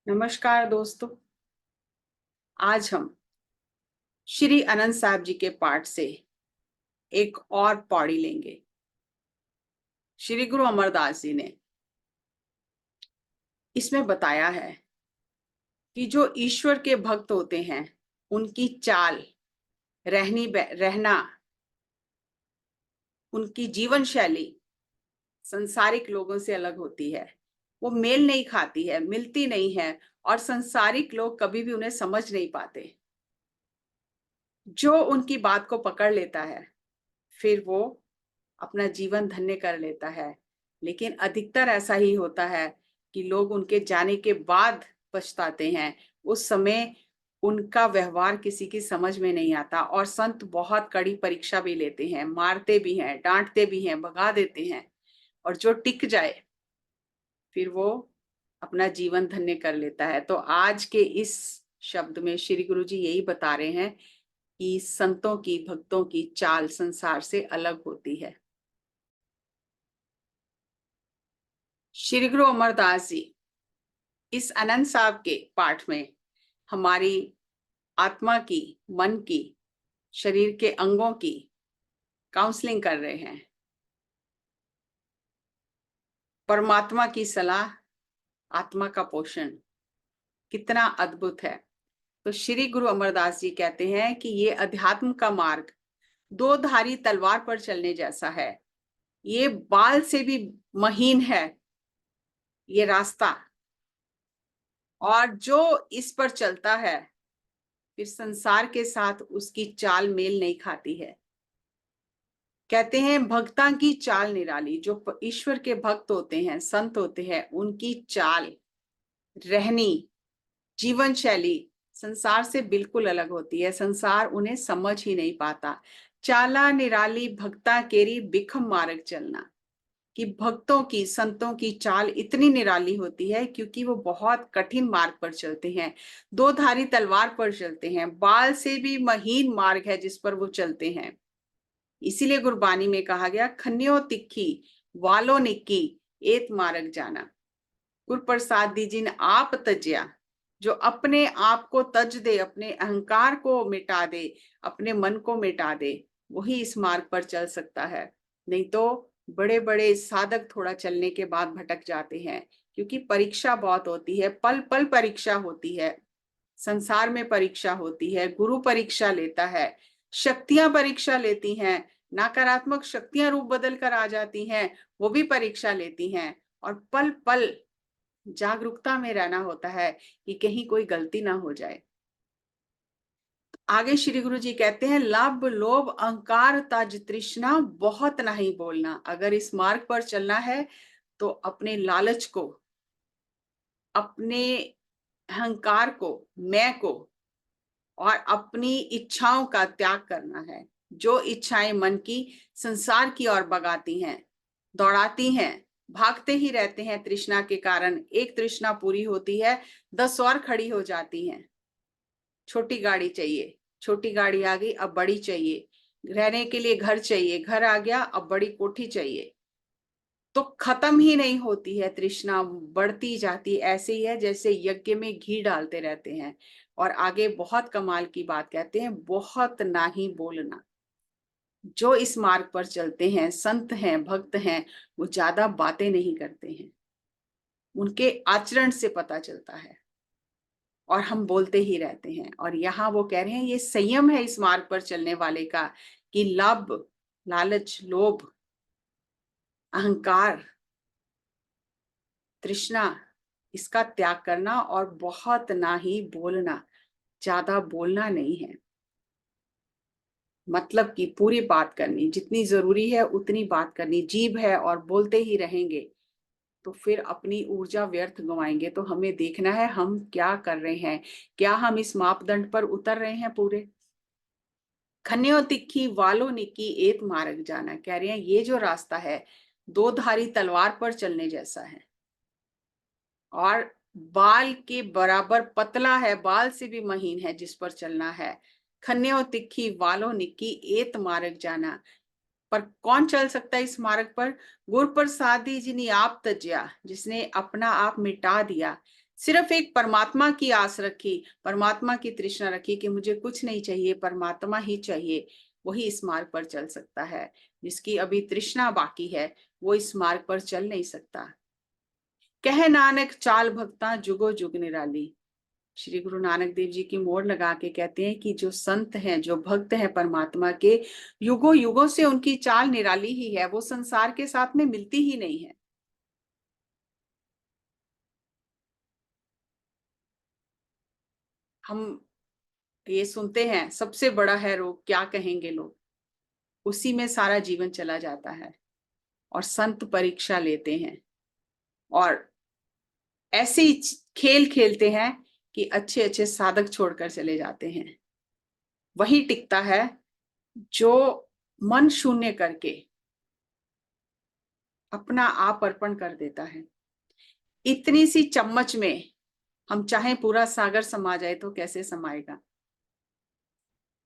नमस्कार दोस्तों। आज हम श्री अनंत साहब जी के पाठ से एक और पौड़ी लेंगे। श्री गुरु अमरदास जी ने इसमें बताया है कि जो ईश्वर के भक्त होते हैं उनकी चाल, रहना, उनकी जीवन शैली संसारिक लोगों से अलग होती है। वो मेल नहीं खाती है, मिलती नहीं है, और संसारिक लोग कभी भी उन्हें समझ नहीं पाते। जो उनकी बात को पकड़ लेता है फिर वो अपना जीवन धन्य कर लेता है। लेकिन अधिकतर ऐसा ही होता है कि लोग उनके जाने के बाद पछताते हैं। उस समय उनका व्यवहार किसी की समझ में नहीं आता, और संत बहुत कड़ी परीक्षा भी लेते हैं, मारते भी हैं, डांटते भी हैं, भगा देते हैं। और जो टिक जाए फिर वो अपना जीवन धन्य कर लेता है। तो आज के इस शब्द में श्री गुरु जी यही बता रहे हैं कि संतों की, भक्तों की चाल संसार से अलग होती है। श्री गुरु अमरदास जी इस अनंत साहब के पाठ में हमारी आत्मा की, मन की, शरीर के अंगों की काउंसलिंग कर रहे हैं। परमात्मा की सलाह, आत्मा का पोषण, कितना अद्भुत है। तो श्री गुरु अमरदास जी कहते हैं कि ये अध्यात्म का मार्ग दो धारी तलवार पर चलने जैसा है। ये बाल से भी महीन है ये रास्ता, और जो इस पर चलता है फिर संसार के साथ उसकी चाल मेल नहीं खाती है। कहते हैं भक्ता की चाल निराली। जो ईश्वर के भक्त होते हैं, संत होते हैं, उनकी चाल, रहनी, जीवन शैली संसार से बिल्कुल अलग होती है। संसार उन्हें समझ ही नहीं पाता। चाला निराली भक्ता केरी बिखम मार्ग चलना, कि भक्तों की, संतों की चाल इतनी निराली होती है क्योंकि वो बहुत कठिन मार्ग पर चलते हैं, दो धारी तलवार पर चलते हैं, बाल से भी महीन मार्ग है जिस पर वो चलते हैं। इसीलिए गुरबानी में कहा गया खन्यो तिखी वालो निक्की एत मार्ग जाना। गुरु प्रसाद दी जिन आप तज्या, जो अपने आप को तज दे, अपने अहंकार को मिटा दे, अपने मन को मिटा दे, वही इस मार्ग पर चल सकता है। नहीं तो बड़े बड़े साधक थोड़ा चलने के बाद भटक जाते हैं, क्योंकि परीक्षा बहुत होती है, पल पल परीक्षा होती है। संसार में परीक्षा होती है, गुरु परीक्षा लेता है, शक्तियां परीक्षा लेती हैं, नकारात्मक शक्तियां रूप बदल कर आ जाती हैं, वो भी परीक्षा लेती हैं। और पल पल जागरूकता में रहना होता है कि कहीं कोई गलती ना हो जाए। आगे श्री गुरु जी कहते हैं लाभ लोभ अहंकार ताज तृष्णा बहुत नहीं बोलना। अगर इस मार्ग पर चलना है तो अपने लालच को, अपने अहंकार को, मैं को, और अपनी इच्छाओं का त्याग करना है। जो इच्छाएं मन की संसार की ओर भगाती हैं, दौड़ाती हैं, भागते ही रहते हैं तृष्णा के कारण। एक तृष्णा पूरी होती है, 10 और खड़ी हो जाती हैं। छोटी गाड़ी चाहिए, छोटी गाड़ी आ गई, अब बड़ी चाहिए। रहने के लिए घर चाहिए, घर आ गया, अब बड़ी कोठी चाहिए। तो खत्म ही नहीं होती है तृष्णा, बढ़ती जाती। ऐसे ही है जैसे यज्ञ में घी डालते रहते हैं। और आगे बहुत कमाल की बात कहते हैं, बहुत ना ही बोलना। जो इस मार्ग पर चलते हैं, संत हैं, भक्त हैं, वो ज्यादा बातें नहीं करते हैं, उनके आचरण से पता चलता है। और हम बोलते ही रहते हैं। और यहाँ वो कह रहे हैं ये संयम है इस मार्ग पर चलने वाले का, कि लाभ, लालच, लोभ, अहंकार, तृष्णा, इसका त्याग करना, और बहुत ना ही बोलना। ज्यादा बोलना नहीं है, मतलब कि पूरी बात करनी, जितनी जरूरी है उतनी बात करनी। जीभ है और बोलते ही रहेंगे तो फिर अपनी ऊर्जा व्यर्थ गंवाएंगे। तो हमें देखना है हम क्या कर रहे हैं, क्या हम इस मापदंड पर उतर रहे हैं पूरे। खन्यो तिखी वालो निकी एत मार्ग जाना, कह रहे हैं ये जो रास्ता है दो धारी तलवार पर चलने जैसा है, और बाल के बराबर पतला है, बाल से भी महीन है जिस पर चलना है। खन्यो तिखी वालो निकी एत मार्ग जाना। पर कौन चल सकता है इस मार्ग पर? गुर प्रसादी जिनी आप तज्या, जिसने अपना आप मिटा दिया, सिर्फ एक परमात्मा की आस रखी, परमात्मा की तृष्णा रखी कि मुझे कुछ नहीं चाहिए, परमात्मा ही चाहिए, वही इस मार्ग पर चल सकता है। जिसकी अभी तृष्णा बाकी है वो इस मार्ग पर चल नहीं सकता। कह नानक चाल भक्ता जुगो जुग निराली। श्री गुरु नानक देव जी की मोड़ लगा के कहते हैं कि जो संत हैं, जो भक्त हैं परमात्मा के, युगों युगों से उनकी चाल निराली ही है, वो संसार के साथ में मिलती ही नहीं है। हम ये सुनते हैं सबसे बड़ा है रोग, क्या कहेंगे लोग, उसी में सारा जीवन चला जाता है। और संत परीक्षा लेते हैं और ऐसे ही खेल खेलते हैं कि अच्छे अच्छे साधक छोड़कर चले जाते हैं। वही टिकता है जो मन शून्य करके अपना आप अर्पण कर देता है। इतनी सी चम्मच में हम चाहे पूरा सागर समा जाए तो कैसे समाएगा।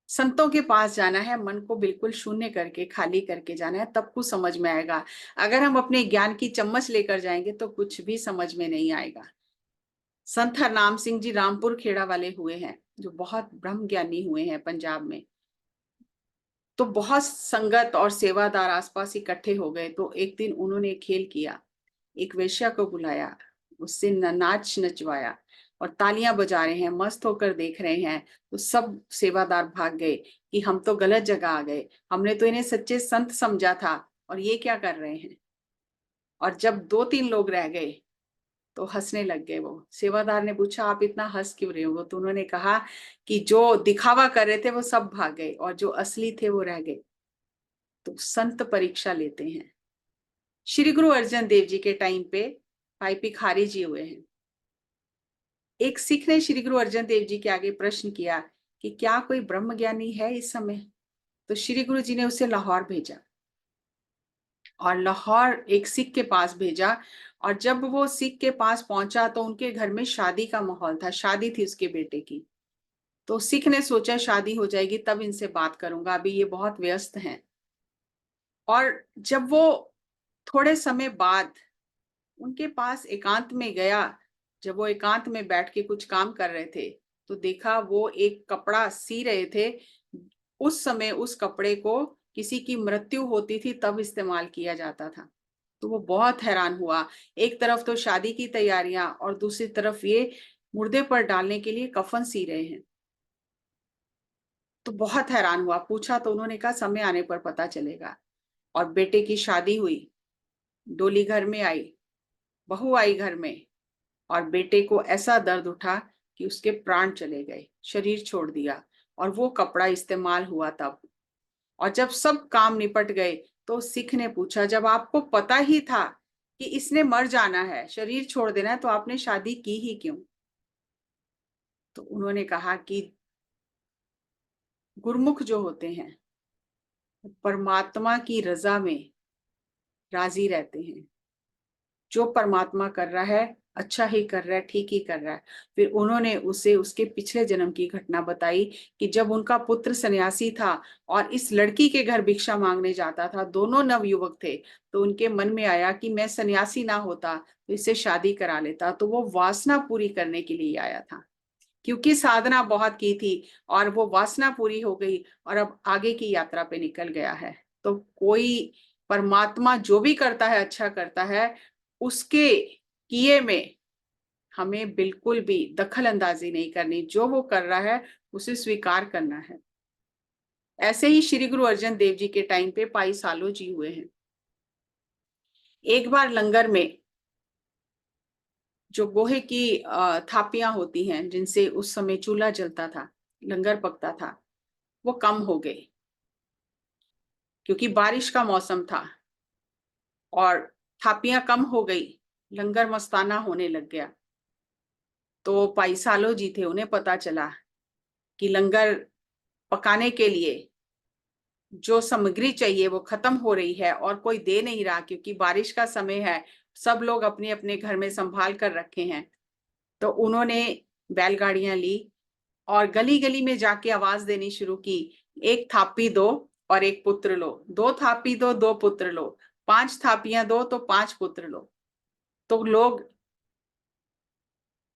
संतों के पास जाना है, मन को बिल्कुल शून्य करके खाली करके जाना है, तब कुछ समझ में आएगा। अगर हम अपने ज्ञान की चम्मच लेकर जाएंगे तो कुछ भी समझ में नहीं आएगा। संत हरनाम सिंह जी रामपुर खेड़ा वाले हुए हैं, जो बहुत ब्रह्म ज्ञानी हुए हैं पंजाब में। तो बहुत संगत और सेवादार आसपास इकट्ठे हो गए, तो एक दिन उन्होंने खेल किया, एक वेश्या को बुलाया, उससे नाच नचवाया और तालियां बजा रहे हैं, मस्त होकर देख रहे हैं। तो सब सेवादार भाग गए कि हम तो गलत जगह आ गए, हमने तो इन्हें सच्चे संत समझा था और ये क्या कर रहे हैं। और जब दो तीन लोग रह गए तो हंसने लग गए। वो सेवादार ने पूछा आप इतना हंस क्यों रहे हो, तो उन्होंने कहा कि जो दिखावा कर रहे थे वो सब भाग गए और जो असली थे वो रह गए। तो संत परीक्षा लेते हैं। श्री गुरु अर्जन देव जी के टाइम पे भाई भिखारी जी हुए हैं। एक सिख ने श्री गुरु अर्जन देव जी के आगे प्रश्न किया कि क्या कोई ब्रह्म ज्ञानी है इस समय। तो श्री गुरु जी ने उसे लाहौर भेजा और लाहौर एक सिख के पास भेजा। और जब वो सिख के पास पहुंचा तो उनके घर में शादी का माहौल था, शादी थी उसके बेटे की। तो सिख ने सोचा शादी हो जाएगी तब इनसे बात करूंगा, अभी ये बहुत व्यस्त हैं। और जब वो थोड़े समय बाद उनके पास एकांत में गया, जब वो एकांत में बैठ के कुछ काम कर रहे थे, तो देखा वो एक कपड़ा सी रहे थे। उस समय उस कपड़े को किसी की मृत्यु होती थी तब इस्तेमाल किया जाता था। तो वो बहुत हैरान हुआ, एक तरफ तो शादी की तैयारियां और दूसरी तरफ ये मुर्दे पर डालने के लिए कफन सी रहे हैं। तो बहुत हैरान हुआ, पूछा तो उन्होंने कहा समय आने पर पता चलेगा। और बेटे की शादी हुई, डोली घर में आई, बहू आई घर में, और बेटे को ऐसा दर्द उठा कि उसके प्राण चले गए, शरीर छोड़ दिया। और वो कपड़ा इस्तेमाल हुआ तब। और जब सब काम निपट गए तो सिख ने पूछा जब आपको पता ही था कि इसने मर जाना है, शरीर छोड़ देना है, तो आपने शादी की ही क्यों। तो उन्होंने कहा कि गुरमुख जो होते हैं परमात्मा की रजा में राजी रहते हैं। जो परमात्मा कर रहा है अच्छा ही कर रहा है, ठीक ही कर रहा है। फिर उन्होंने उसे उसके पिछले जन्म की घटना बताई कि जब उनका पुत्र सन्यासी था और इस लड़की के घर भिक्षा मांगने जाता था, दोनों नवयुवक थे, तो उनके मन में आया कि मैं सन्यासी ना होता तो इससे शादी करा लेता। तो वो वासना पूरी करने के लिए आया था, क्योंकि साधना बहुत की थी और वो वासना पूरी हो गई और अब आगे की यात्रा पे निकल गया है। तो कोई परमात्मा जो भी करता है अच्छा करता है, उसके किए में हमें बिल्कुल भी दखल अंदाजी नहीं करनी, जो वो कर रहा है उसे स्वीकार करना है। ऐसे ही श्री गुरु अर्जन देव जी के टाइम पे पाई सालो जी हुए हैं। एक बार लंगर में जो गोहे की थापियां होती हैं जिनसे उस समय चूल्हा जलता था, लंगर पकता था, वो कम हो गए क्योंकि बारिश का मौसम था और थापियां कम हो गई, लंगर मस्ताना होने लग गया। तो पाई सालो जी थे, उन्हें पता चला कि लंगर पकाने के लिए जो सामग्री चाहिए वो खत्म हो रही है और कोई दे नहीं रहा, क्योंकि बारिश का समय है, सब लोग अपने अपने घर में संभाल कर रखे हैं। तो उन्होंने बैलगाड़ियां ली और गली गली में जाके आवाज देनी शुरू की, एक थापी दो और एक पुत्र लो, दो थापी दो, दो पुत्र लो, पांच थापियां दो तो पांच पुत्र लो। तो लोग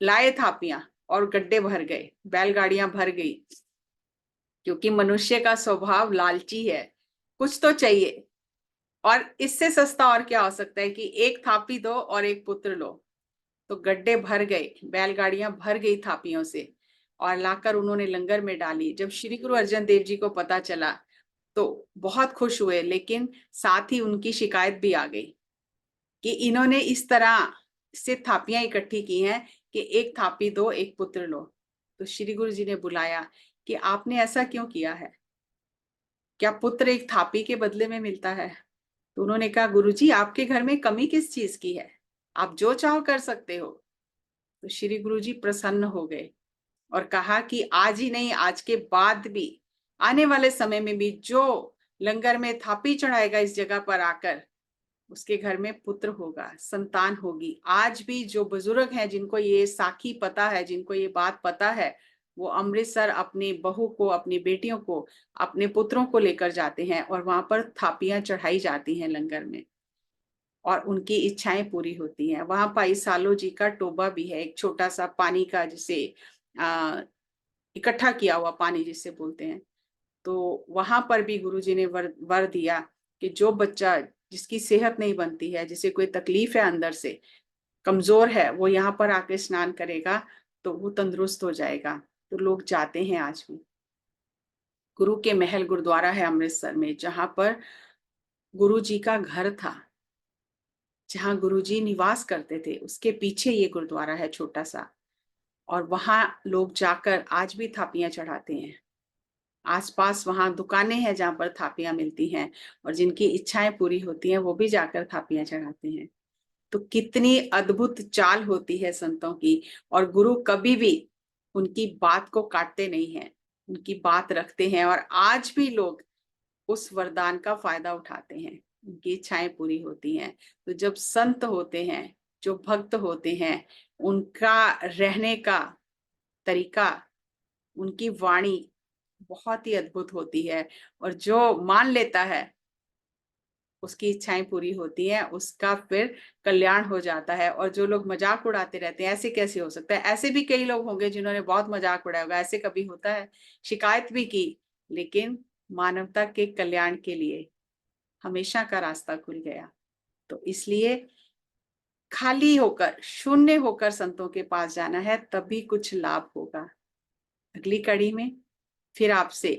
लाए थापियां और गड्ढे भर गए, बैलगाड़ियां भर गई, क्योंकि मनुष्य का स्वभाव लालची है, कुछ तो चाहिए। और इससे सस्ता और क्या हो सकता है कि एक थापी दो और एक पुत्र लो। तो गड्ढे भर गए, बैलगाड़ियां भर गई थापियों से, और लाकर उन्होंने लंगर में डाली। जब श्री गुरु अर्जन देव जी को पता चला तो बहुत खुश हुए, लेकिन साथ ही उनकी शिकायत भी आ गई कि इन्होंने इस तरह से थापियां इकट्ठी की हैं कि एक थापी दो एक पुत्र लो। तो श्री गुरु जी ने बुलाया कि आपने ऐसा क्यों किया है, क्या पुत्र एक थापी के बदले में मिलता है? तो उन्होंने कहा, गुरुजी आपके घर में कमी किस चीज की है, आप जो चाहो कर सकते हो। तो श्री गुरुजी प्रसन्न हो गए और कहा कि आज ही नहीं, आज के बाद भी, आने वाले समय में भी जो लंगर में थापी चढ़ाएगा इस जगह पर आकर, उसके घर में पुत्र होगा, संतान होगी। आज भी जो बुजुर्ग हैं जिनको ये साखी पता है, जिनको ये बात पता है, वो अमृतसर अपनी बहू को, अपनी बेटियों को, अपने पुत्रों को लेकर जाते हैं और वहां पर थापियां चढ़ाई जाती हैं लंगर में, और उनकी इच्छाएं पूरी होती हैं। वहां भाई सालो जी का टोबा भी है, एक छोटा सा पानी का, जिसे इकट्ठा किया हुआ पानी जिसे बोलते हैं। तो वहां पर भी गुरुजी ने वर दिया कि जो बच्चा, जिसकी सेहत नहीं बनती है, जिसे कोई तकलीफ है, अंदर से कमजोर है, वो यहाँ पर आके स्नान करेगा तो वो तंदुरुस्त हो जाएगा। तो लोग जाते हैं आज भी। गुरु के महल गुरुद्वारा है अमृतसर में, जहां पर गुरु जी का घर था, जहां गुरुजी निवास करते थे, उसके पीछे ये गुरुद्वारा है छोटा सा। और वहां लोग जाकर आज भी थापियां चढ़ाते हैं। आसपास वहां दुकानें हैं जहां पर थापियां मिलती हैं, और जिनकी इच्छाएं पूरी होती हैं वो भी जाकर थापियां चढ़ाते हैं। तो कितनी अद्भुत चाल होती है संतों की। और गुरु कभी भी उनकी बात को काटते नहीं हैं, उनकी बात रखते हैं, और आज भी लोग उस वरदान का फायदा उठाते हैं, उनकी इच्छाएं पूरी होती हैं। तो जब संत होते हैं, जो भक्त होते हैं, उनका रहने का तरीका, उनकी वाणी बहुत ही अद्भुत होती है, और जो मान लेता है उसकी इच्छाएं पूरी होती हैं, उसका फिर कल्याण हो जाता है। और जो लोग मजाक उड़ाते रहते हैं, ऐसे कैसे हो सकता है, ऐसे भी कई लोग होंगे जिन्होंने बहुत मजाक उड़ाया होगा, ऐसे कभी होता है, शिकायत भी की, लेकिन मानवता के कल्याण के लिए हमेशा का रास्ता खुल गया। तो इसलिए खाली होकर, शून्य होकर संतों के पास जाना है, तभी कुछ लाभ होगा। अगली कड़ी में फिर आपसे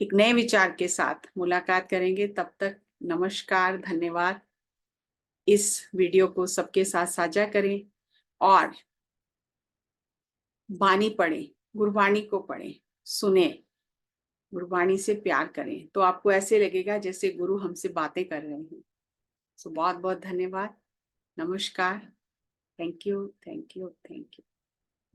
एक नए विचार के साथ मुलाकात करेंगे। तब तक नमस्कार, धन्यवाद। इस वीडियो को सबके साथ साझा करें और वाणी पढ़ें, गुरबाणी को पढ़ें, सुने, गुरबाणी से प्यार करें, तो आपको ऐसे लगेगा जैसे गुरु हमसे बातें कर रहे हैं। सो बहुत बहुत धन्यवाद, नमस्कार, thank you, thank you, thank you.